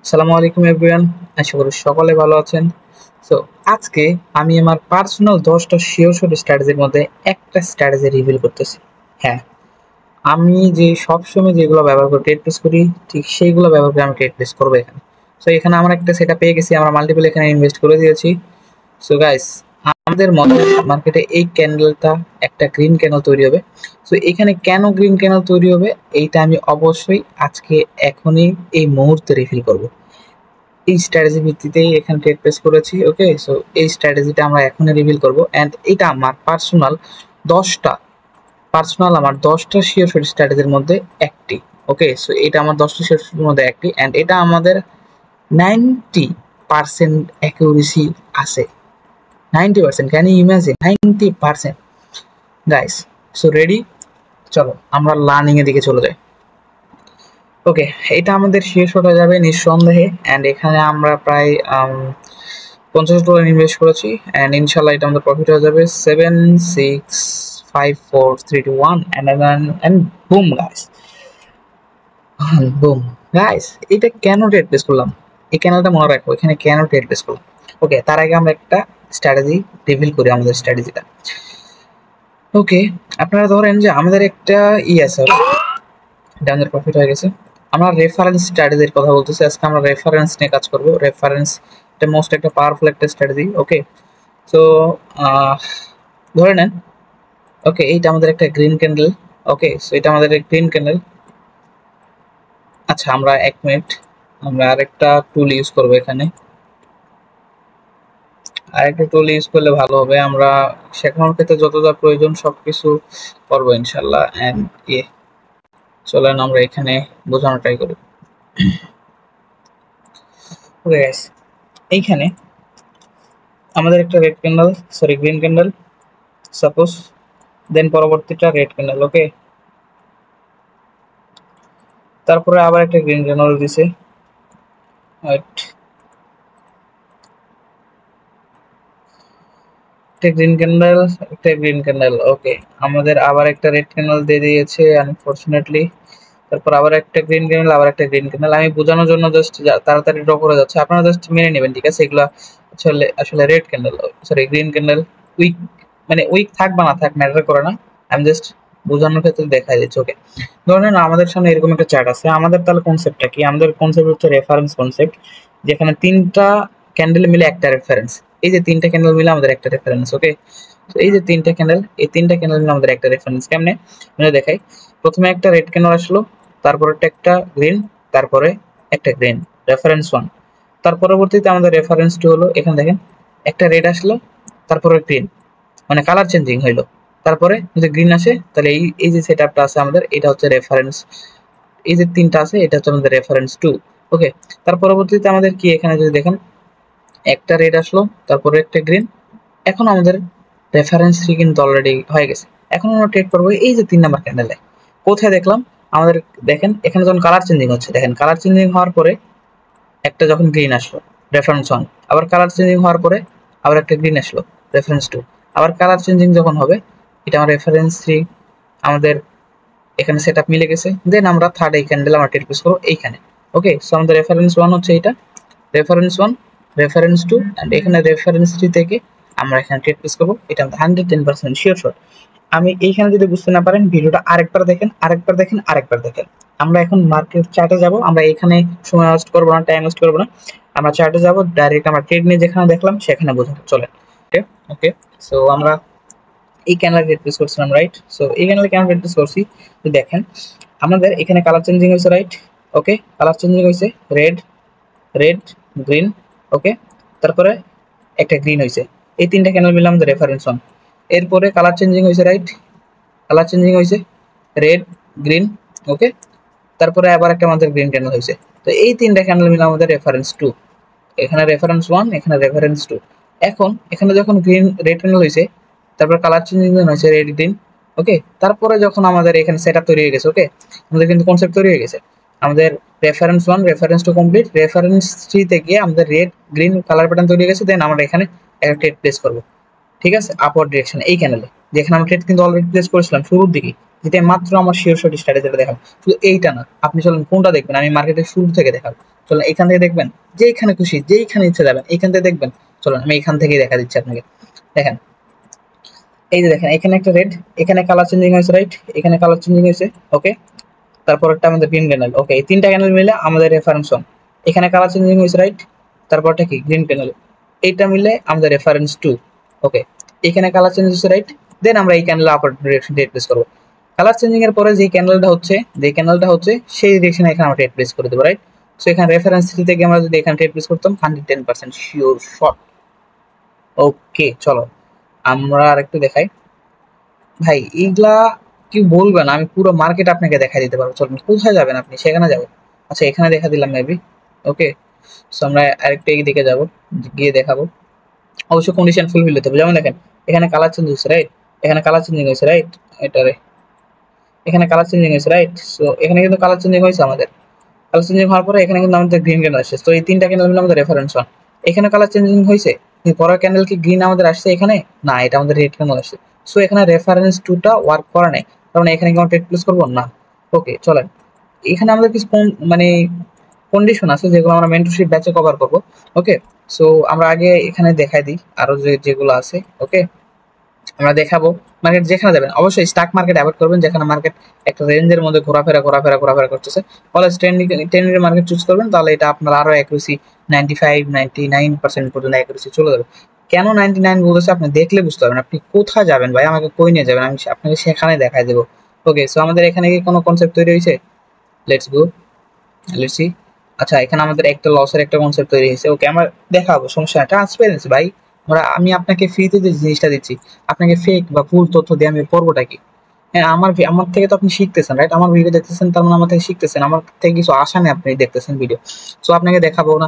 আসসালামু আলাইকুম এভরিওয়ান, আশা করি সকলে ভালো আছেন। সো আজকে আমি আমার পার্সোনাল 10টা শিওর শট স্ট্র্যাটেজির মধ্যে একটা স্ট্র্যাটেজি রিভিল করতেছি। হ্যাঁ, আমি যে সবসময় যেগুলো ব্যবহার করে ট্রেড প্লেস করি, ঠিক সেইগুলো ব্যবহার করে আমি ট্রেড প্লেস করবো এখানে। সো এখানে আমার একটা সেট পেয়ে গেছি, আমরা মাল্টিপল এখানে ইনভেস্ট করে দিয়েছি। সো গাইস, আমাদের মতে মার্কেটে এই ক্যান্ডেলটা একটা গ্রিন ক্যান্ডেল তৈরি হবে। সো এখানে কেন গ্রিন ক্যান্ডেল তৈরি হবে এইটা আমি অবশ্যই আজকে এখনই এই মুহূর্তে রিভিল করব। এই স্ট্র্যাটেজি ভিত্তিতেই এখানে ট্রেড প্লেস করেছি। ওকে, সো এই স্ট্র্যাটেজিটা আমরা এখনই রিভিল করব অ্যান্ড এটা আমার দশটা আমার 10টা শিওর স্ট্র্যাটেজির মধ্যে একটি। ওকে, সো এটা আমার 10টা শিওর মধ্যে একটি অ্যান্ড এটা আমাদের 90% অ্যাকিউরেসি আছে। 90%, can you imagine? 90%। Guys, so ready, চলো আমরা লার্নিং এর দিকে চলে যাই। ওকে, এটা আমাদের শেষ হতে যাবে নিঃসন্দেহে অ্যান্ড এখানে আমরা প্রায় $50 ইনভেস্ট করেছি অ্যান্ড ইনশাল্লাহ এটা আমাদের প্রফিট হয়ে যাবে 7, 6, 5, 4, 3, 2, 1 and broom guys, broom guys. এটা কেন ট্রেড প্লেস করলাম, এই ক্যানেলটা মনে রাখবো এখানে কেন ট্রেড প্লেস করলাম। ওকে, তার আগে আমরা একটা স্ট্র্যাটেজি রিভিল করি আমাদের স্ট্র্যাটেজিটা। ওকে, আপনারা ধরেন যে আমাদের একটা আছে, এটা আমাদের প্রফিট হয়ে গেছে। আমরা রেফারেন্স স্ট্র্যাটেজির কথা বলতেছি, আজকে আমরা রেফারেন্স নিয়ে কাজ করব। রেফারেন্স এটা মোস্ট একটা পাওয়ারফুল একটা স্ট্র্যাটেজি। ওকে, সো ধরে নেন, ওকে এইটা আমাদের একটা গ্রিন ক্যান্ডেল। ওকে, সো এটা আমাদের গ্রিন ক্যান্ডেল। আচ্ছা, আমরা 1 মিনিট, আমরা আরেকটা টুল ইউজ করব এখানে। আরেকটা টুল ইউজ করলে ভালো হবে, আমরা শেখানোর ক্ষেত্রে যত যা প্রয়োজন সবকিছু করবো ইনশাল্লাহ। অ্যান্ড চলেন আমরা এখানে বোঝানোর ট্রাই করি। ওকে গাইস, এইখানে আমাদের একটা red candle, sorry green candle suppose, then পরবর্তীটা রেড ক্যান্ডেল। ওকে, তারপরে আবার একটা গ্রিন ক্যান্ডেল দিছে, একটা গ্রিন ক্যান্ডেল, একটা গ্রিন ক্যান্ডেল। ওকে, আমাদের আবার একটা রেড ক্যান্ডেল দিয়ে দিয়েছে আনফরচুনেটলি। তারপর আবার একটা গ্রিন ক্যান্ডেল, আবার একটা গ্রিন ক্যান্ডেল। আমি বোঝানোর জন্য জাস্ট তাড়াতাড়ি ড্র করে যাচ্ছে, আপনারা জাস্ট মেনে নেবেন, ঠিক আছে? এগুলো আসলে আসলে red candle, sorry green candle. Wick মানে উইক থাক বা না থাক ম্যাটার করে না, আমি জাস্ট বোঝানোর ক্ষেত্রে দেখাই দিচ্ছি। ওকে, ধরেন আমাদের সামনে এরকম একটা চার্ট আছে, আমাদের তাহলে কনসেপ্টটা কি? আমাদের কনসেপ্ট হচ্ছে রেফারেন্স কনসেপ্ট, যেখানে 3টা ক্যান্ডেল মিলে একটা রেফারেন্স। এই যে 3টা ক্যান্ডেল মিলে আমাদের একটা রেফারেন্স। ওকে, তো এই যে 3টা ক্যান্ডেল, এই 3টা ক্যান্ডেল মিলে আমাদের একটা রেফারেন্স। কেমনে মানে দেখাই, প্রথমে একটা রেড ক্যান্ডেল আসলো, তারপরে একটা গ্রিন, তারপরে একটা গ্রিন, রেফারেন্স 1। তার পরবর্তীতে আমাদের রেফারেন্স 2 হলো, এখানে দেখেন একটা রেড আসলো, তারপরে গ্রিন, মানে কালার চেঞ্জিং হইলো। তারপরে যদি গ্রিন আসে তাহলে এই এই যে সেটআপটা আছে আমাদের, এটা হচ্ছে রেফারেন্স। এই যে 3টা আছে এটা হচ্ছে আমাদের রেফারেন্স 2। ওকে, তার পরবর্তীতে আমাদের কি, এখানে যদি দেখেন একটা রেড আসলো, তারপরে একটা গ্রিন, এখন আমাদের রেফারেন্স 3 কিন্তু অলরেডি হয়ে গেছে। এখন আমরা ট্রেড করবো এই যে 3 নাম্বার ক্যান্ডেলে। কোথায় দেখলাম আমাদের, দেখেন এখানে যখন কালার চেঞ্জিং হচ্ছে, দেখেন কালার চেঞ্জিং হওয়ার পরে একটা যখন গ্রিন আসলো রেফারেন্স 1, আবার কালার চেঞ্জিং হওয়ার পরে আবার একটা গ্রিন আসলো রেফারেন্স 2, আবার কালার চেঞ্জিং যখন হবে এটা আমার রেফারেন্স 3। আমাদের এখানে সেটআপ মিলে গেছে। দেন আমরা থার্ড এই ক্যান্ডেল আমরা ট্রেড প্লেস করবো এইখানে। ওকে, সো আমাদের রেফারেন্স 1 হচ্ছে এটা, রেফারেন্স 1, রেফারেন্স 2 এন্ড এখানে রেফারেন্স 3 থেকে আমরা এখানে ট্রেড প্লেস করবো। এটা আমাদের 110% শিওর শট। আমি এইখানে যদি বুঝতে না পারেন ভিডিওটা আরেকবার দেখেন, আরেকবার দেখেন, আরেকবার দেখেন। আমরা এখন মার্কেট চার্টে যাব, আমরা এখানে সময় ওয়েস্ট করবো না, টাইম ওয়েস্ট করবো না, আমরা চার্টে যাব ডাইরেক্ট। আমরা ট্রেড নিয়ে যেখানে দেখলাম সেখানে বোঝাবো, চলেন। ওকে, সো আমরা এই ক্যান্ডেল ট্রেড প্লেস করছিলাম, রাইট? সো এই ক্যান্ডেল কেন ট্রেড প্লেস করছি তো দেখেন, আমাদের এখানে কালার চেঞ্জিং হয়েছে, রাইট? ওকে, কালার চেঞ্জিং হয়েছে, রেড রেড গ্রিন। ওকে, তারপরে একটা গ্রিন হয়েছে, এই 3টা ক্যান্ডেল মিলে আমাদের রেফারেন্স 1। এরপরে কালার চেঞ্জিং হয়েছে, রাইট? কালার চেঞ্জিং হয়েছে, রেড গ্রিন। ওকে, তারপরে আবার একটা আমাদের গ্রিন ক্যান্ডেল হয়েছে। তো এই 3টা ক্যান্ডেল মিলে আমাদের রেফারেন্স 2, এখানে রেফারেন্স 1, এখানে রেফারেন্স 2। এখন এখানে যখন গ্রিন রেড ক্যান্ডেল হয়েছে, তারপর কালার চেঞ্জিং হয়েছে রেড গ্রিন। ওকে, তারপরে যখন আমাদের এখানে সেটআপ তৈরি হয়ে গেছে, ওকে আমাদের কিন্তু কনসেপ্ট তৈরি হয়ে গেছে। আমাদের রেফারেন্স 1, রেফারেন্স 2 কমপ্লিট, রেফারেন্স 3 থেকে আমাদের রেড গ্রিন কালার প্যাটার্ন তৈরি হয়ে গেছে। দেন আমরা এখানে একটা ট্রেড প্লেস করব, ঠিক আছে, আপওয়ার্ড ডিরেকশন এই ক্যান্ডেলে, যেখানে আমরা ট্রেড কিন্তু অলরেডি প্লেস করেছিলাম শুরুর দিকে, যেটা মাত্র আমার শিওর শট স্ট্র্যাটেজিটা দেখাবো। শুধু এইটা না, আপনি চলেন কোনটা দেখবেন, আমি মার্কেটের শুরু থেকে দেখাবো। চলুন এখান থেকে দেখবেন, যেইখানে খুশি যেইখানে ইচ্ছা যাবেন এখান থেকে দেখবেন। চলুন আমি এখান থেকেই দেখা দিচ্ছি আপনাকে। দেখেন, এই যে দেখেন এখানে একটা রেড, এখানে কালার চেঞ্জিং হয়েছে, রাইট, এখানে কালার চেঞ্জিং হয়েছে, ওকে। তারপরটা আমাদের গ্রিন ক্যান্ডেল, ওকে। এই তিনটা ক্যান্ডেল মিলে আমাদের রেফারেন্স ওয়ান। এখানে কালার চেঞ্জিং হয়েছে, রাইট, তারপরটা কি গ্রিন ক্যান্ডেল, এইটা মিলে আমাদের রেফারেন্স টু, ওকে। এখানে কালার চেঞ্জ হচ্ছে, রাইট, দেন আমরা এই ক্যান্ডেল আপার ডিরেকশন টেট প্লেস করবো। কালার চেঞ্জিং এর পরে যে ক্যান্ডেলটা হচ্ছে সেই ডিরেকশনে এখানে আমরা টেট প্লেস করে দেবো, রাইট। সো এখানে রেফারেন্স থ্রি থেকে আমরা যদি এখানে টেট প্লেস করতাম 110% শিওর শট। ওকে, চলো আমরা আর একটু দেখাই। ভাই এইগুলা কি বলবেন, আমি পুরো মার্কেট আপনাকে দেখা দিতে পারবো। চলুন কোথায় যাবেন আপনি, সেখানে যাবো। আচ্ছা এখানে দেখা দিলাম মেবি, ওকে। সো আমরা আরেকটু দিকে যাবো, গিয়ে দেখাবো। অবশ্যই কন্ডিশন ফুলফিল হতে হবে। যেমন দেখেন এখানে কালার চেঞ্জ হয়েছে, রাইট, এখানে কালার চেঞ্জিং হয়েছে, রাইট, এটারে এখানে কালার চেঞ্জিং হয়েছে, রাইট। সো এখানে কিন্তু কালার চেঞ্জিং হয়েছে আমাদের। কালার চেঞ্জিং হওয়ার পরে এখানে কিন্তু আমাদের গ্রিন ক্যান্ডেল আসছে। তো এই তিনটা ক্যান্ডেল মিলে আমাদের রেফারেন্স ওয়ান। এখানে কালার চেঞ্জিং হয়েছে, কিন্তু পরের ক্যান্ডেল কি গ্রিন আমাদের আসছে এখানে? না, এটা আমাদের রেড ক্যান্ডেল আসছে। সো এখানে রেফারেন্স টুটা ওয়ার্ক করে নাই, কারণ এখানে কি আমরা ট্রেড প্লেস করবো না। ওকে চলেন, এখানে আমাদের কিছু মানে কন্ডিশন আছে যেগুলো আমরা মেন্টরশিপ ব্যাচে কভার করবো, ওকে। সো আমরা আগে এখানে দেখাই দিই আরো যেগুলো আছে, ওকে। আমরা দেখাবো মার্কেট যেখানে যাবেন অবশ্যই স্টক মার্কেট অ্যাভয়েড করবেন, যেখানে মার্কেট একটা রেঞ্জের মধ্যে ঘোরাফেরা করতেছে। অলওয়েজ ট্রেন্ডিং মার্কেট চুজ করবেন, তাহলে এটা আপনার আরো অ্যাকুরেসি 95-99% পর্যন্ত অ্যাকুরেসি চলে যাবে। কেন 99 বলতেছে আপনি দেখলে বুঝতে পারবেন। আপনি কোথায় যাবেন ভাই, আমাকে কই নিয়ে যাবেন, আমি আপনাকে সেখানে দেখাই দেবো। ওকে, সো আমাদের এখানে কি কোনো কনসেপ্ট তৈরি হয়েছে? Let's go, let's see. আচ্ছা এখানে আমাদের একটা লসের একটা কনসেপ্ট তৈরি হয়েছে, ওকে আমরা দেখাবো, সমস্যা নাই। ট্রান্সপারেন্সি ভাই, আমি আপনাকে ফ্রিতে যে জিনিসটা দিচ্ছি, আপনাকে ফেক বা ভুল তথ্য দিয়ে আমি করবোটা কি? হ্যাঁ, আমার থেকে তো আপনি শিখতেছেন, রাইট, আমার ভিডিও দেখতেছেন, তার মানে আমার থেকে শিখতেছেন, আমার থেকে কিছু আশা নেই, আপনি দেখতেছেন ভিডিও। সো আপনাকে দেখাবো না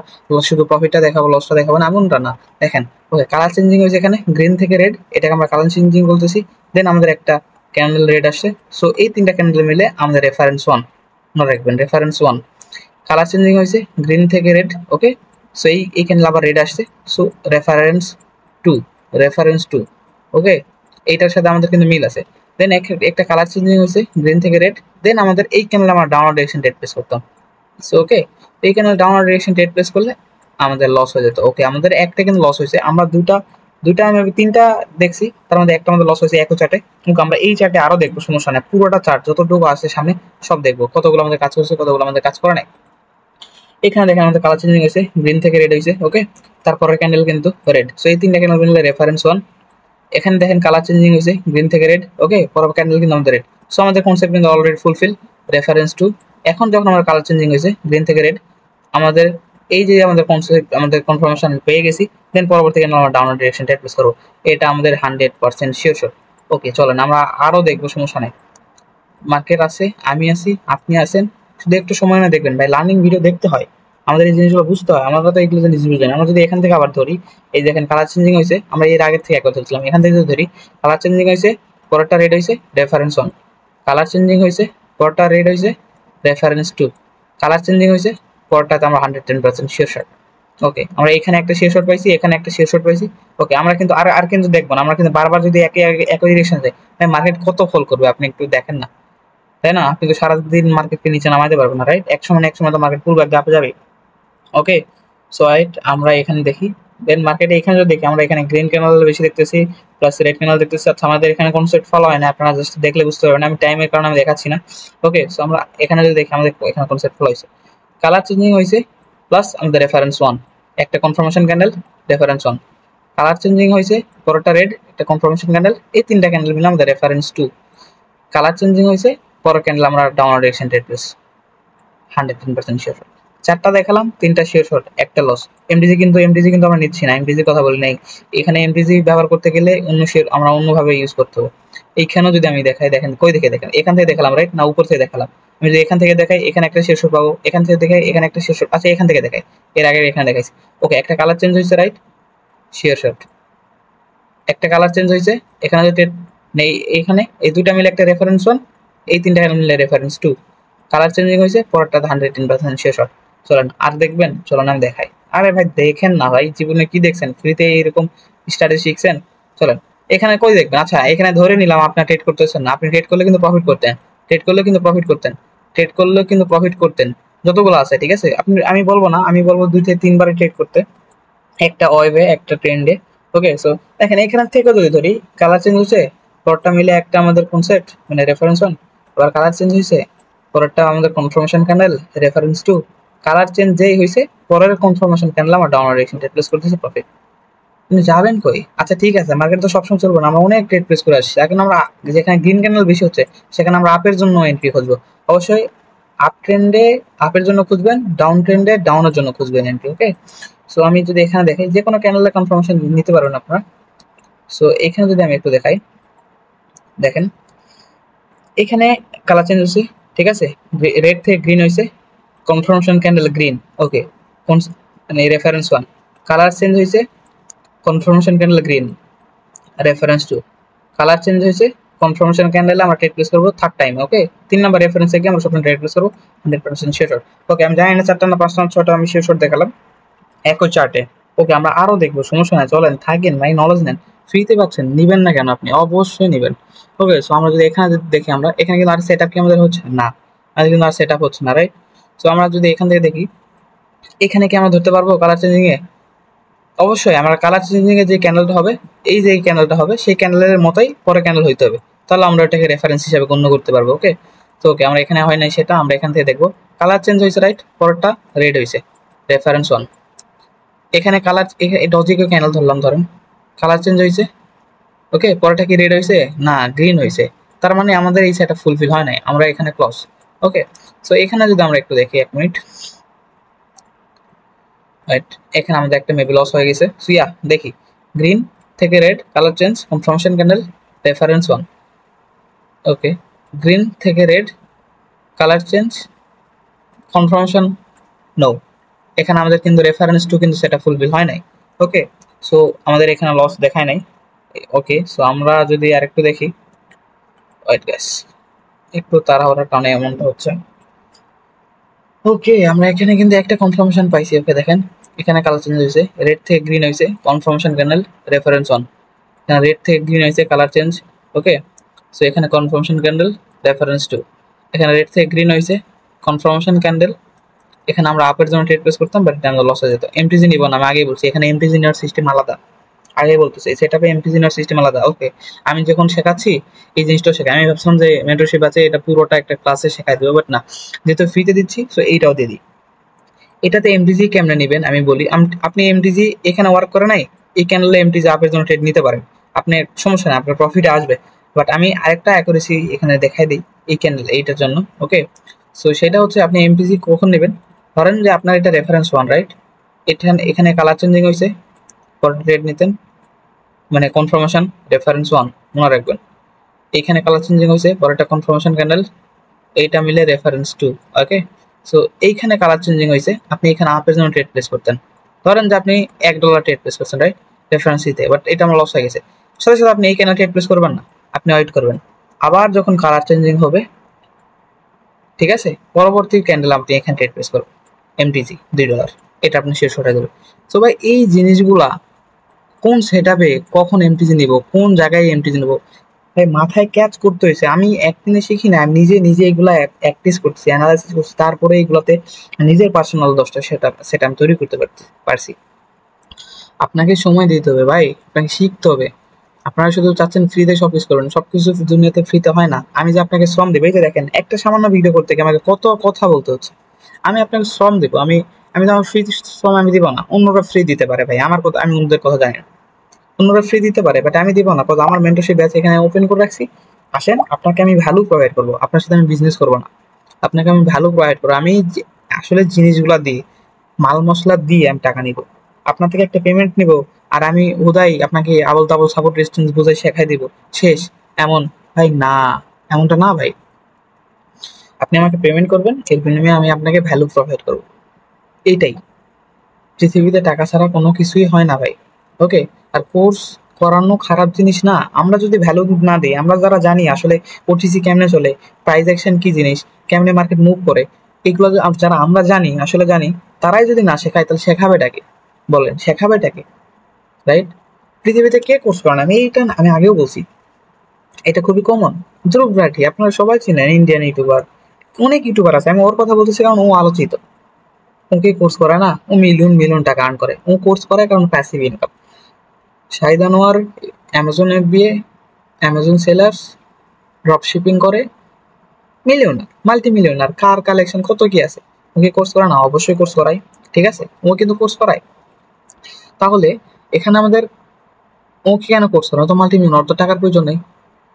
শুধু প্রফিটটা দেখাবো, লসটা দেখাবো না, এমনটা না। দেখেন, ওকে, কালার চেঞ্জিং হয়েছে এখানে গ্রিন থেকে রেড, এটাকে আমরা কালার চেঞ্জিং বলতেছি। দেন আমাদের একটা ক্যান্ডেল রেড আসছে। সো এই তিনটা ক্যান্ডেল মিলে আমাদের রেফারেন্স ওয়ান, মনে রাখবেন রেফারেন্স ওয়ান। কালার চেঞ্জিং হয়েছে গ্রিন থেকে রেড, ওকে। সো এই ক্যান্ডেল আবার রেড আসছে। So reference two, reference two, okay. এইটার সাথে আমাদের কিন্তু মিল আছে। দেন একটা কালার চেঞ্জিং হয়েছে গ্রিন থেকে রেড, দেন আমাদের এই ক্যান্ডেল আমরা ডাউনওয়ার্ড ডিরেকশন টেট প্লেস করতাম। সো ওকে, এই ক্যান্ডেল ডাউনওয়ার্ড ডিরেকশন টেট প্লেস করলে আমাদের লস হয়ে যেত। ওকে, আমাদের একটা কিন্তু লস হয়েছে, আমরা দুইটা আমি তিনটা দেখছি, তার মধ্যে একটা আমাদের লস হয়েছে একই চার্টে। কিন্তু আমরা এই চার্টে আরো দেখবো, সমস্যা নেই, পুরোটা চার্ট যতটুকু আছে সামনে সব দেখবো, কতগুলো আমাদের কাজ করছে, কতগুলো আমাদের কাজ করে নাই। এখানে দেখেন আমাদের কালার চেঞ্জিং হয়েছে, গ্রিন থেকে রেড হয়েছে, ওকে। তারপরের ক্যান্ডেল কিন্তু রেড। সো এই তিনটা ক্যান্ডেল মিলে রেফারেন্স ওয়ান। এখানে দেখেন কালার চেঞ্জিং হয়েছে গ্রিন থেকে রেড, ওকে, পরের ক্যান্ডেল কিন্তু আমাদের রেড। সো আমাদের কনসেপ্ট কিন্তু অলরেডি ফুলফিল, রেফারেন্স টু। এখন যখন আমরা কালার চেঞ্জিং হয়েছে গ্রিন থেকে রেড, আমাদের এই যে আমাদের কনসেপ্ট, আমাদের কনফার্মেশন পেয়ে গেছি। দেন পরবর্তী ক্যান্ডেল আমরা ডাউনওয়ার্ড ডিরেকশন টেট প্লেস করবো, এটা আমাদের 100% শিওর। ওকে চলেন আমরা আরো দেখবো, সমস্যা নেই। মার্কেট আছে, আমি আছি, আপনি আছেন, শুধু একটু সময় না দেখবেন ভাই, লার্নিং ভিডিও দেখতে হয়, আমাদের এই জিনিসগুলো বুঝতে হয়। আমরা তো এগুলো জিনিস বুঝি না। আমরা যদি এখান থেকে আবার ধরি, এই দেখেন কালার চেঞ্জিং হয়েছে, আমরা এর আগের থেকে একবার ধরছিলাম, এখান থেকে যদি ধরি কালার চেঞ্জিং হয়েছে, পরেরটা রেড হয়েছে, রেফারেন্স ওয়ান। কালার চেঞ্জিং হয়েছে, পরেরটা রেড হয়েছে, রেফারেন্স টু। কালার চেঞ্জিং হয়েছে, পরেরটাতে আমরা 110% শিওর শট। ওকে, আমরা এখানে একটা শিওর শট পাইছি, এখানে একটা শিওর শট পাইছি। ওকে, আমরা কিন্তু আর কিন্তু দেখবো না, আমরা কিন্তু বারবার যদি একই ডিরেকশন যাই, মার্কেট কত ফল করবে আপনি একটু দেখেন না, তাই না? আপনি তো সারাদিন মার্কেটকে নিচে নামাইতে পারবেন না, রাইট? এক সময় তো মার্কেট পুরো গ্যাপে যাবে। ওকে, সো রাইট, আমরা এখানে দেখি। দেন মার্কেটে এখানে যদি দেখি, আমরা এখানে গ্রিন ক্যানেল বেশি দেখতেছি, প্লাস রেড ক্যানেল দেখতেছি। আচ্ছা আমাদের এখানে কনসেপ্ট ফলো হয় না, আপনারা জাস্ট দেখলে বুঝতে পারবেন, আমি টাইমের কারণে আমি দেখাচ্ছি না। ওকে, সো আমরা এখানে যদি দেখি, আমাদের এখানে কনসেপ্ট ফলো হয়েছে, কালার চেঞ্জিং হয়েছে, প্লাস আমাদের রেফারেন্স ওয়ান, একটা confirmation candle, reference one. Colour changing হয়েছে, পরেরটা রেড, একটা কনফার্মেশন ক্যান্ডেল, এই তিনটা ক্যান্ডেল মিলে আমাদের রেফারেন্স টু। কালার চেঞ্জিং হয়েছে, পরের ক্যান্ডেল আমরা ডাউনওয়ার্ড ডিরেকশন টেট প্লেস, 110% শিওর শট। চারটা দেখালাম, তিনটা শিওর শট, একটা লস। এমডিজি কিন্তু আমরা নিচ্ছি না, এমডিজির কথা বলি নাই। এখানে এমডিজি ব্যবহার করতে গেলে অন্য শেয়ার আমরা অন্যভাবে ইউজ করতে হবে। এইখানেও যদি আমি দেখাই, দেখেন কই দেখে দেখেন, এখান থেকে দেখালাম, রাইট, না উপর থেকে দেখালাম? আমি যদি এখান থেকে দেখাই, এখানে একটা শেয়ার শট পাবো, এখান থেকে দেখাই, এখানে একটা শেয়ার শট, আচ্ছা এখান থেকে দেখাই, এর আগে এখানে দেখাইছি। ওকে, একটা কালার চেঞ্জ হয়েছে, রাইট, শিওর শট। একটা কালার চেঞ্জ হয়েছে, এখানে যদি নেই, এখানে এই দুইটা মিলে একটা রেফারেন্স ওয়ান, এই তিনটা মিলে রেফারেন্স টু। কালার চেঞ্জিং হয়েছে, পরেরটা 110% শেষ হয়। চলেন আর দেখবেন, চলেন আমি দেখাই। আরে ভাই দেখেন না ভাই, জীবনে কি দেখছেন, ফ্রিতে এরকম স্টাডি শিখছেন। চলেন এখানে কই দেখবেন। আচ্ছা এখানে ধরে নিলাম আপনার ট্রেড করতেছেন না, আপনি ট্রেড করলে কিন্তু প্রফিট করতেন, ট্রেড করলে কিন্তু প্রফিট করতেন, ট্রেড করলেও কিন্তু প্রফিট করতেন। যতগুলো আছে, ঠিক আছে? আমি বলবো না, আমি বলবো 2 থেকে 3 বারে ট্রেড করতে, একটা ওয়েভে একটা ট্রেন্ডে। ওকে, সো দেখেন এখান থেকে যদি ধরি কালার চেঞ্জ হয়েছে, পরটা মিলে একটা আমাদের কনসেপ্ট মানে রেফারেন্স 1, আবার কালার চেঞ্জ হয়েছে, পরেরটা আমাদের confirmation candle reference 2, colour change যেই হয়েছে পরের কনফার্মেশন ক্যান্ডেল আমার ডাউনওয়ার্ড ডাইরেকশন প্লেস করতেছে প্রফিট। আপনি যাবেন কই? আচ্ছা ঠিক আছে, মার্কেট তো সবসময় চলবে না, আমরা অনেক ট্রেড প্লেস করে আসছি, এখন আমরা যেখানে গ্রিন ক্যান্ডেল বেশি হচ্ছে সেখানে আমরা আপের জন্য এন্ট্রি খুঁজবো। অবশ্যই আপ ট্রেন্ডে আপের জন্য খুঁজবেন, ডাউন ট্রেন্ডে ডাউনের জন্য খুঁজবেন এন্ট্রি। ওকে, সো আমি যদি এখানে দেখাই যে কোনো ক্যান্ডেলের কনফার্মেশন নিতে পারবেন আপনারা। সো এখানে যদি আমি একটু দেখাই, দেখেন এখানে কালার চেঞ্জ হয়েছে, ঠিক আছে? রেড থেকে গ্রিন হয়েছে, কনফার্মেশন ক্যান্ডেল গ্রিন। ওকে, মানে রেফারেন্স 1, কালার চেঞ্জ হয়েছে, confirmation candle green reference 2, colour change হয়েছে, কনফার্মেশন ক্যান্ডেলে আমরা ট্রেড প্লেস করবো থার্ড টাইম। ওকে, 3 নাম্বার রেফারেন্সে গিয়ে আমরা সবসময় ট্রেড প্লেস করবো 100% শিওর। ওকে, আমি জানি না 4টা না 5টা না 6টা আমি শিওর দেখালাম একই চার্টে। ওকে, আমরা আরো দেখবো, সমস্যা নাই, চলেন থাকেন ভাই, নলেজ নেন, ফ্রিতে পাচ্ছেন, নিবেন না কেন? আপনি অবশ্যই নিবেন। ওকে, সো আমরা যদি এখানে দেখি, আমরা এখানে কিন্তু আর সেট আপ কি আমাদের হচ্ছে না, আর কিন্তু আর সেট আপ হচ্ছে না, রাইট? সো আমরা যদি এখান থেকে দেখি, এখানে কি আমরা ধরতে পারবো কালার চেঞ্জিং এ? অবশ্যই আমরা কালার চেঞ্জিং এ যে ক্যান্ডেলটা হবে, এই যে ক্যান্ডেলটা হবে সেই ক্যান্ডেলের মতোই পরে ক্যান্ডেল হইতে হবে, তাহলে আমরা এটাকে রেফারেন্স হিসেবে গণ্য করতে পারবো। ওকে, তো ওকে, আমরা এখানে হয় নাই সেটা, আমরা এখান থেকে দেখবো কালার চেঞ্জ হয়েছে, রাইট? পরেরটা রেড হয়েছে, রেফারেন্স 1। এখানে কালার ডজিকে ক্যান্ডেল ধরলাম, ধরেন কালার চেঞ্জ হয়েছে। ওকে, পরেরটা কি রেড হয়েছে? না, গ্রিন হয়েছে। তার মানে আমাদের এই সেটআপ ফুলফিল হয় নাই, আমরা এখানে ক্লস। ওকে, সো এখানে যদি আমরা একটু দেখি, 1 মিনিট, রাইট? এখানে আমাদের একটা মেবি লস হয়ে গেছে। সো ইয়া, দেখি গ্রিন থেকে red colour change, confirmation candle reference 1। Okay, green থেকে red colour change, confirmation no. এখানে আমাদের কিন্তু রেফারেন্স 2 কিন্তু সেটা ফুলফিল হয় নাই। ওকে, সো আমাদের এখানে লস দেখায় নাই। ওকে, সো আমরা যদি আরেকটু দেখি, ওয়েট গাইস, একটু তাড়াহুড়ার কারণে এমনটা হচ্ছে। ওকে, আমরা এখানে কিন্তু একটা কনফার্মেশন পাইছি। ওকে, দেখেন এখানে কালার চেঞ্জ হয়েছে, রেড থেকে গ্রিন হয়েছে, কনফার্মেশন ক্যান্ডেল রেফারেন্স 1। এখানে রেড থেকে গ্রিন হয়েছে, কালার চেঞ্জ। ওকে, সো এখানে কনফার্মেশন ক্যান্ডেল রেফারেন্স 2। এখানে রেড থেকে গ্রিন হয়েছে, কনফার্মেশন ক্যান্ডেল। এখানে আমরা আপের জন্য ট্রেড প্লেস করতাম, বাট আমাদের লস হয়ে যেত। এমটিজি নিব না, আমি আগেই বলছি, এখানে এমটিজি নেওয়ার সিস্টেম আলাদা, আগে বলতেছি সেটাপে এমটিজি নেওয়ার সিস্টেম আলাদা। ওকে, আমি যখন শেখাচ্ছি এই জিনিসটাও শেখাই, আমি ভাবছিলাম যে মেন্টরশিপ আছে এটা পুরোটা একটা ক্লাসে শেখাই দেবো, বাট না, যেহেতু ফ্রিতে দিচ্ছি সো এইটাও দিয়ে দিই। এটাতে এমটিজি কেমনে নেবেন আমি বলি। আপনি এমটিজি এখানে ওয়ার্ক করে নাই, এই ক্যান্ডেলে এমটিজি আপের জন্য ট্রেড নিতে পারেন, আপনি সমস্যা না, আপনার প্রফিট আসবে। বাট আমি আরেকটা অ্যাকুরেসি এখানে দেখাই দিই এই ক্যান্ডেল এইটার জন্য। ওকে, সো সেটা হচ্ছে আপনি এমটিজি কখন নেবেন, ধরেন যে আপনার এটা রেফারেন্স 1, রাইট? এখানে কালার চেঞ্জিং হয়েছে, পরে ট্রেড নিতেন, মানে কনফার্মেশন রেফারেন্স 1 মনে রাখবেন। এইখানে কালার চেঞ্জিং হয়েছে, পরেরটা কনফার্মেশন ক্যান্ডেল, এইটা মিলে রেফারেন্স 2। ওকে, সো এইখানে কালার চেঞ্জিং হয়েছে, আপনি এখানে আপের জন্য ট্রেড প্লেস করতেন, ধরেন যে আপনি $1 ট্রেড প্লেস করছেন, রাইট? রেফারেন্স দিতে, বাট এটা আমার লস হয়ে গেছে। সাথে সাথে আপনি এইখানে ট্রেড প্লেস করবেন না, আপনি ওয়েট করবেন, আবার যখন কালার চেঞ্জিং হবে, ঠিক আছে, পরবর্তী ক্যান্ডেল আপনি এখানে ট্রেড প্লেস করবেন, এমটিজি $2, এটা আপনি শেষ হয়ে যাবে। সো ভাই এই জিনিসগুলা কোন সেটআপে কখন এমটিজি নিব, কোন জায়গায় এমটিজি নিব, ভাই মাথায় ক্যাচ করতে হয়েছে। আমি একদিনে শিখি না, আমি নিজে নিজে এগুলা প্র্যাকটিস করছি, অ্যানালাইসিস করছি, তারপরে এগুলাতে নিজের পার্সোনাল 10টা সেটা আমি তৈরি করতে পারছি। আপনাকে সময় দিতে হবে ভাই, আপনাকে শিখতে হবে। আপনারা শুধু চাচ্ছেন ফ্রিতে সবকিছু করবেন, সবকিছু দুনিয়াতে ফ্রিতে হয় না। আমি যে আপনাকে শ্রম দেবো, এই যে দেখেন একটা সামান্য ভিডিও করতে গিয়ে আমাকে কত কথা বলতে হচ্ছে। আমি আপনাকে শ্রম দেবো, আমি তো আমার ফ্রি শ্রম আমি দিব না, অন্যরা ফ্রি দিতে পারে ভাই, আমার কথা আমি অন্যদের কথা জানি না। অন্যরা ফ্রি দিতে পারে, বাট আমি দিব না, আমার মেন্টরশিপ ব্যাচ এখানে ওপেন করে রাখছি। আসেন, আপনাকে আমি ভ্যালু প্রোভাইড করবো, আপনার সাথে আমি বিজনেস করবো না, আপনাকে আমি ভ্যালু প্রোভাইড করবো। আমি আসলে জিনিসগুলা দিই, মাল মশলা দিয়ে আমি টাকা নিব, আপনার থেকে একটা পেমেন্ট নিব, আর আমি হুদাই আপনাকে আবল তাবল সাপোর্ট রেস্টুরেন্ট বুঝাই শেখাই দিব শেষ, এমন ভাই না, এমনটা না ভাই। আপনি আমাকে পেমেন্ট করবেন, এর বিনিময়ে আমি আপনাকে ভ্যালু প্রোভাইড করবো, এইটাই। পৃথিবীতে টাকা ছাড়া কোনো কিছুই হয় না ভাই। ওকে, আর কোর্স করানো খারাপ জিনিস না, আমরা যদি ভ্যালু না দিই, আমরা যারা জানি আসলে ওটিসি কেমনে চলে, প্রাইস অ্যাকশন কি জিনিস, কেমনে মার্কেট মুভ করে, এগুলো যারা আমরা জানি আসলে জানি, তারাই যদি না শেখায় তাহলে শেখাবেটাকে, বলেন শেখাবেটাকে, রাইট? পৃথিবীতে কে কোর্স করে না, আমি আগেও বলছি, এটা খুবই কমন। ধ্রুব রাঠি আপনারা সবাই চিনেন, ইন্ডিয়ান ইউটিউবার, অনেক ইউটিউবার আছে, আমি ওর কথা বলতেছি কারণ ও আলোচিত। ওকে কোর্স করে না, ও মিলিয়ন মিলিয়ন টাকা আর্ন করে, ও কোর্স করে কারণ passive income. Shahid Anwar Amazon FBA, Amazon sellers, drop shipping করে, millionaire, multi millionaire, car collection কত কি আছে। ওকে কোর্স করে না? অবশ্যই কোর্স করাই, ঠিক আছে, ও কিন্তু কোর্স করায়। তাহলে এখানে আমাদের ও কি কেন কোর্স করে? তো মাল্টি মিলিয়নার, তো টাকার প্রয়োজন নেই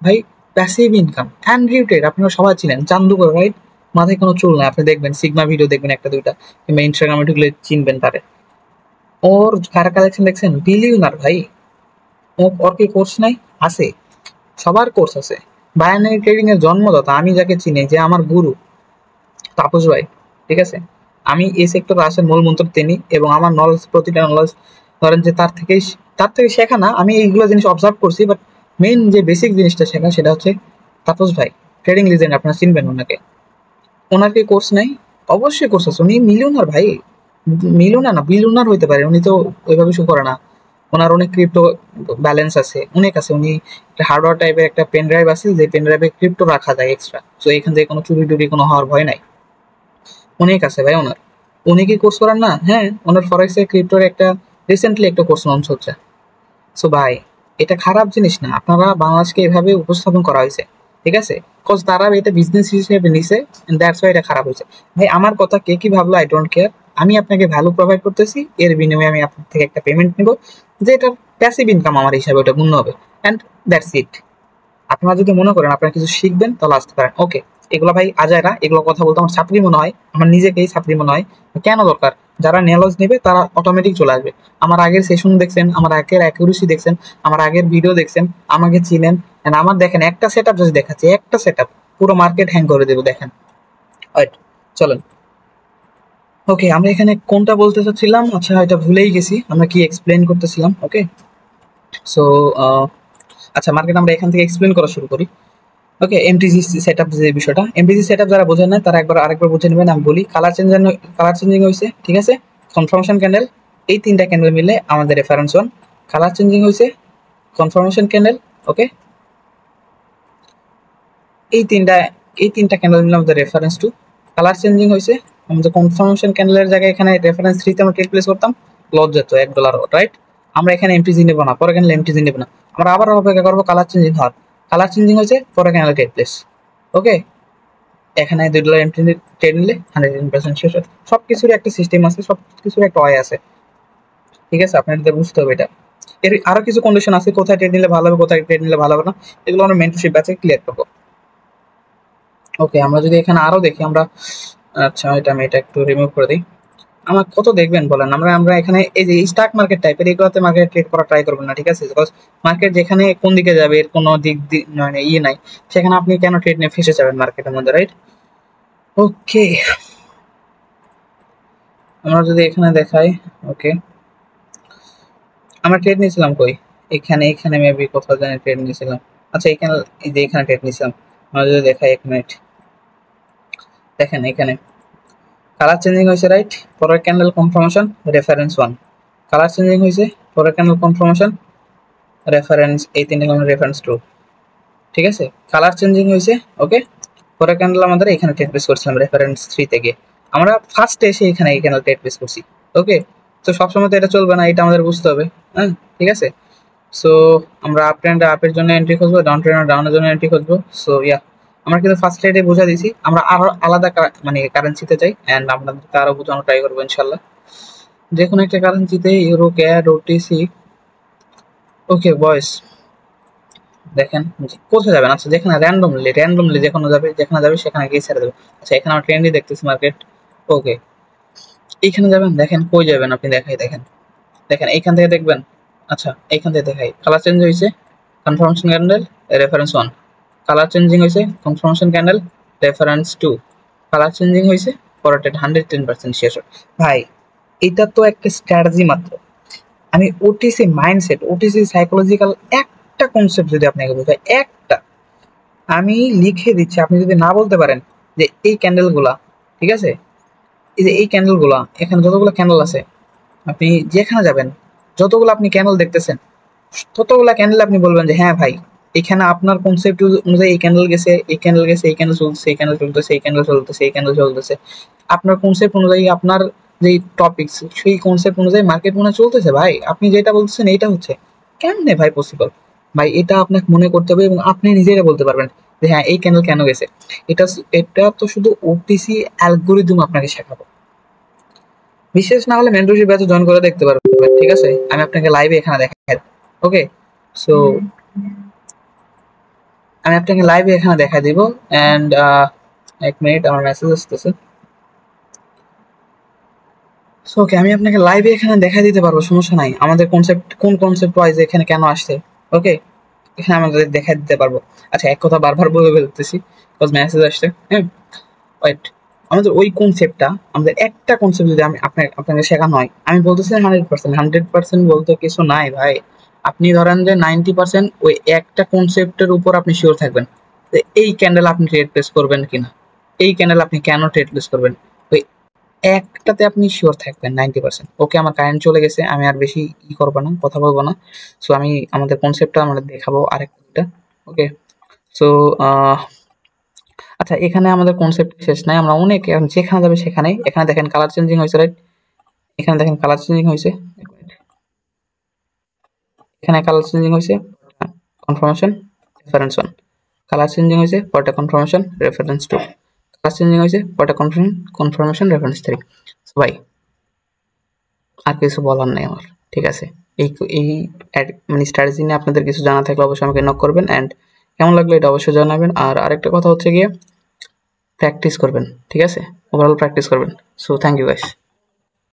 ভাই। প্যাসিভ ইনকাম আনরিউটেড, আপনারা সবাই ছিলেন চান্দু করে, রাইট? মাথায় কোনো চুল নাই, আপনি দেখবেন সিগমা ভিডিও দেখবেন একটা দুইটা, কিংবা ইনস্টাগ্রামে ঢুকলে চিনবেন তারে। ওর কার কালেকশন দেখছেন? বিলিয়নার ভাই। ওর কি কোর্স নাই? আছে, সবার কোর্স আছে। বাইনারি ট্রেডিং এর জন্মদাতা আমি যাকে চিনি, যে আমার গুরু, তাপস ভাই, ঠিক আছে। আমি এই সেক্টরে আসার মূল মন্ত্র তিনি, এবং আমার নলেজ, প্রতিটা নলেজ ধরেন যে তার থেকে শেখা না, আমি এইগুলো জিনিস অবজার্ভ করছি, বাট মেইন যে বেসিক জিনিসটা শেখা সেটা হচ্ছে তাপস ভাই, ট্রেডিং লিজেন্ড, আপনারা চিনবেন ওনাকে। ওনার কি কোর্স নাই? অবশ্যই কোর্স আছে, উনি মিলিয়নার ভাই। মিলিয়নার না, বিলিয়নার হইতে পারে, উনি তো ওইভাবে শো করে না। ওনার অনেক ক্রিপ্টো ব্যালেন্স আছে, অনেক আছে। উনি হার্ডওয়্যার টাইপের একটা পেন ড্রাইভ আছে, যে পেন ড্রাইভে ক্রিপ্টো রাখা যায় এক্সট্রা, তো এখান থেকে কোনো চুরি টুরি কোনো হওয়ার ভয় নাই। অনেক আছে ভাই ওনার। উনি কি কোর্স করেন না? হ্যাঁ, ওনার ফরেক্সে ক্রিপ্টোর একটা রিসেন্টলি একটা কোর্স লঞ্চ হচ্ছে। সো ভাই, এটা খারাপ জিনিস না, আপনারা বাংলাদেশকে এভাবে উপস্থাপন করা হয়েছে, ঠিক আছে, কজ তারা এটা বিজনেস হিসেবে নিছে, দ্যাটস ওয়াই এটা খারাপ হয়েছে। ভাই আমার কথা কে কি ভাবলো আই ডোন্ট কেয়ার, আমি আপনাকে ভ্যালু প্রোভাইড করতেছি, এর বিনিময়ে আমি আপনার থেকে একটা পেমেন্ট নিব, যে এটার প্যাসিভ ইনকাম আমার হিসাবে ওটা গণ্য হবে, অ্যান্ড দ্যাটস ইট। আপনারা যদি মনে করেন আপনারা কিছু শিখবেন, তাহলে আসতে পারেন, ওকে। এগুলো ভাই আজায়রা, এগুলো কথা বলতে আমার ছাত্রী মনে হয়, আমার নিজেকেই ছাত্রী মনে হয়। কেন দরকার? যারা নলেজ নেবে তারা অটোমেটিক চলে আসবে। আমার আগের সেশন দেখছেন, আমার আগের অ্যাকুরেসি দেখছেন, আমার আগের ভিডিও দেখছেন, আমাকে চিনেন। And আমার দেখেন একটা সেট আপ যদি দেখাচ্ছি, একটা সেট আপ পুরো মার্কেট হ্যাং করে দেবো, দেখেন। রাইট, চলেন। ওকে, আমরা এখানে কোনটা বলতে চাচ্ছিলাম? আচ্ছা, এটা ভুলেই গেছি, আমরা কি এক্সপ্লেন করতেছিলাম। ওকে, সো আচ্ছা, মার্কেট আমরা এখান থেকে এক্সপ্লেন করা শুরু করি। ওকে, এমটিজি সেটআপ যে বিষয়টা, এমটিজি সেটআপ যারা বোঝেন না তারা আরেকবার বুঝে নেবেন। আমি বলি, কালার চেঞ্জিং হয়েছে, ঠিক আছে, কনফার্মেশন ক্যান্ডেল, এই তিনটা ক্যান্ডেল মিলে আমাদের রেফারেন্স ওয়ান। কালার চেঞ্জিং হয়েছে, কনফার্মেশন ক্যান্ডেল, ওকে, এই তিনটা ক্যান্ডেল মিলে আমাদের রেফারেন্স টু। কালার চেঞ্জিং হয়েছে, আমাদের কনফার্মেশন ক্যান্ডেলের জায়গায় এখানে রেফারেন্স থ্রিতে আমরা ট্রেড প্লেস করতাম, লস যেত $1, রাইট? আমরা এখানে এমটিজি নেবো না, পরে ক্যান্ডেল এমটিজি নেবো না, আমরা আবার অপেক্ষা করবো কালার চেঞ্জিং হওয়ার। কালার চেঞ্জিং হয়েছে, পরে ক্যান্ডেল ট্রেড প্লেস, ওকে। এখানে $2 এমটি ট্রেড নিলে 110% শেষ হয়। সব কিছুর একটা সিস্টেম আছে, সব কিছুর একটা ওয়ে আছে, ঠিক আছে, আপনাদের বুঝতে হবে এটা। এর আরো কিছু কন্ডিশন আছে, কোথায় ট্রেড নিলে ভালো হবে, কোথায় ট্রেড নিলে ভালো হবে না, এগুলো আমরা মেন্টরশিপ ব্যাচে ক্লিয়ার করবো। ওকে, আমরা যদি এখানে আরো দেখি, আমরা, আচ্ছা আমি এটা একটু রিমুভ করে দিই। আমার কত দেখবেন বলেন? আমরা এখানে এই যে স্টক মার্কেট টাইপের এগুলোতে মার্কেট ট্রেড করা ট্রাই করবেন না, ঠিক আছে, বিকজ মার্কেট যেখানে কোন দিকে যাবে এর কোনো মানে ইয়ে নাই, সেখানে আপনি কেন ট্রেড নিয়ে ফেসে যাবেন মার্কেটের মধ্যে, রাইট? ওকে, আমরা যদি এখানে দেখাই, ওকে, আমরা ট্রেড নিয়েছিলাম কই? এখানে মেবি কোথাও জানি ট্রেড নিয়েছিলাম। আচ্ছা, এখানে, এই যে এখানে ট্রেড নিয়েছিলাম। আমরা যদি দেখাই 1 মিনিট, দেখেন এখানে কালার চেঞ্জিং হয়েছে, রাইট? পরের candle confirmation, reference one. Colour changing হয়েছে, পরের ক্যান্ডেল কনফার্মেশন, রেফারেন্স, এই তিনটে ক্যান্ডেল রেফারেন্স টু, ঠিক আছে। কালার চেঞ্জিং হয়েছে, ওকে, পরের ক্যান্ডেল আমাদের এখানে ট্রেড প্লেস করছিলাম রেফারেন্স থ্রি থেকে, আমরা ফার্স্টে এসে এখানে এই ক্যান্ডেল ট্রেড প্লেস করছি, ওকে। তো সবসময় তো এটা চলবে না, এটা আমাদের বুঝতে হবে, হ্যাঁ, ঠিক আছে। সো আমরা আপ ট্রেন্ড আপের জন্য এন্ট্রি খুঁজবো, ডাউন ট্রেন্ড ডাউনের জন্য এন্ট্রি খুঁজবো। সো ইয়া, আমরা কিন্তু ফার্স্ট স্লাইডে বোঝা দিয়েছি, আমরা আরো আলাদা মানে কারেন্সিতে চাই, অ্যান্ড আপনাদেরকে আরো বোঝানো ট্রাই করবো ইনশাল্লাহ। যে কোনো একটা কারেন্সিতে, ইউরো, ক্যাড, ওটিসি, ওকে বয়েস, দেখেন কোথায় যাবেন? আচ্ছা, যেখানে র্যান্ডমলি যেখানে যাবে সেখানে গিয়ে ছেড়ে দেবে। আচ্ছা, এখানে আমরা ট্রেন্ডই দেখতেছি মার্কেট, ওকে, এইখানে যাবেন, দেখেন কই যাবেন আপনি, দেখেন এইখান থেকে দেখবেন। আচ্ছা, এইখান থেকে দেখাই, কালার চেঞ্জ হয়েছে, confirmation candle, reference one. Colour changing হয়েছে, confirmation candle, reference two. Colour changing হয়েছে, পরেরটা 110% শেষ হয়। ভাই, এটা তো একটা স্ট্র্যাটেজি মাত্র। আমি ওটিসি মাইন্ডসেট, ওটিসি সাইকোলজিক্যাল একটা কনসেপ্ট যদি আপনাকে বোঝাই, একটা, আমি লিখে দিচ্ছি, আপনি যদি না বলতে পারেন যে এই ক্যান্ডেলগুলা, ঠিক আছে, এই যে এই ক্যান্ডেলগুলা, এখানে যতগুলো ক্যান্ডেল আছে, আপনি যেখানে যাবেন, যতগুলো আপনি ক্যান্ডেল দেখতেছেন, ততগুলা ক্যান্ডেল আপনি বলবেন যে হ্যাঁ ভাই, এখানে আপনার কনসেপ্ট অনুযায়ী এই ক্যান্ডেল গেছে, এই ক্যান্ডেল গেছে, এই ক্যান্ডেল চলতেছে, এই ক্যান্ডেল চলতেছে, এই ক্যান্ডেল চলতেছে, এই ক্যান্ডেল চলতেছে। আপনার কনসেপ্ট অনুযায়ী আপনার যে টপিকস সেই কনসেপ্ট অনুযায়ী মার্কেট মনে চলতেছে ভাই। আপনি যেটা বলতেছেন এইটা হচ্ছে কেমনে ভাই পসিবল? ভাই এটা আপনাকে মনে করতে হবে এবং আপনি নিজেরা বলতে পারবেন যে হ্যাঁ এই ক্যান্ডেল কেন গেছে। এটা এটা তো শুধু ওটিসি অ্যালগোরিদম আপনাকে শেখাবো। বিশেষ না হলে মেন্টরশিপ ব্যাচে জয়েন করে দেখতে পারবেন, ঠিক আছে? আমি আপনাকে লাইভে এখানে দেখাই। ওকে, সো আমি আপনাকে লাইভে এখানে দেখা দিব। এন্ড এক মিনিট, আমার মেসেজ আসতেছে। সো ওকে, আমি আপনাকে লাইভে এখানে দেখা দিতে পারবো, সমস্যা নাই। আমাদের কনসেপ্ট কোন কনসেপ্ট ওয়াইজ এখানে কেন আসছে, ওকে, এখানে আমাদের দেখা দিতে পারবো। আচ্ছা, এক কথা বারবার বলে ফেলতেছি বিকজ মেসেজ আসছে। হ্যাঁ, ওয়েট, আমাদের ওই কনসেপ্টটা, আমাদের একটা কনসেপ্ট যদি আমি আপনাকে শেখানো হয়, আমি বলতেছি 100%, 100% বলতে কিছু নাই ভাই। আপনি ধরেন যে 90% ওই একটা কনসেপ্টের উপর আপনি শিওর থাকবেন যে এই ক্যান্ডেল আপনি ট্রেড প্লেস করবেন কিনা, এই ক্যান্ডেল আপনি কেন ট্রেড প্লেস করবেন, ওই একটাতে আপনি শিওর থাকবেন 90%। ওকে, আমার কারেন্ট চলে গেছে, আমি আর বেশি করবো না, কথা বলবো না। সো আমি আমাদের কনসেপ্টটা আমরা দেখাবো আরেকটা। ওকে, সো আচ্ছা, এখানে আমাদের কনসেপ্ট শেষ নাই, আমরা অনেক যেখানে যাবে সেখানেই। এখানে দেখেন কালার চেঞ্জিং হয়েছে, রাইট? এখানে দেখেন কালার চেঞ্জিং হয়েছে, এখানে কালার চেঞ্জিং হয়েছে, কনফার্মেশন রেফারেন্স 1, কালার চেঞ্জিং হয়েছে পরটা কনফার্মেশন রেফারেন্স 2, কালার চেঞ্জিং হয়েছে পরটা কনফার্মেশন রেফারেন্স 3। ভাই আর কিছু বলার নেই আমার, ঠিক আছে? এই এই মানে স্ট্র্যাটেজি নিয়ে আপনাদের কিছু জানা থাকলে অবশ্যই আমাকে নক করবেন। অ্যান্ড কেমন লাগলো এটা অবশ্যই জানাবেন। আর আরেকটা কথা হচ্ছে গিয়ে প্র্যাকটিস করবেন, ঠিক আছে? ওভারঅল প্র্যাকটিস করবেন। So thank you guys.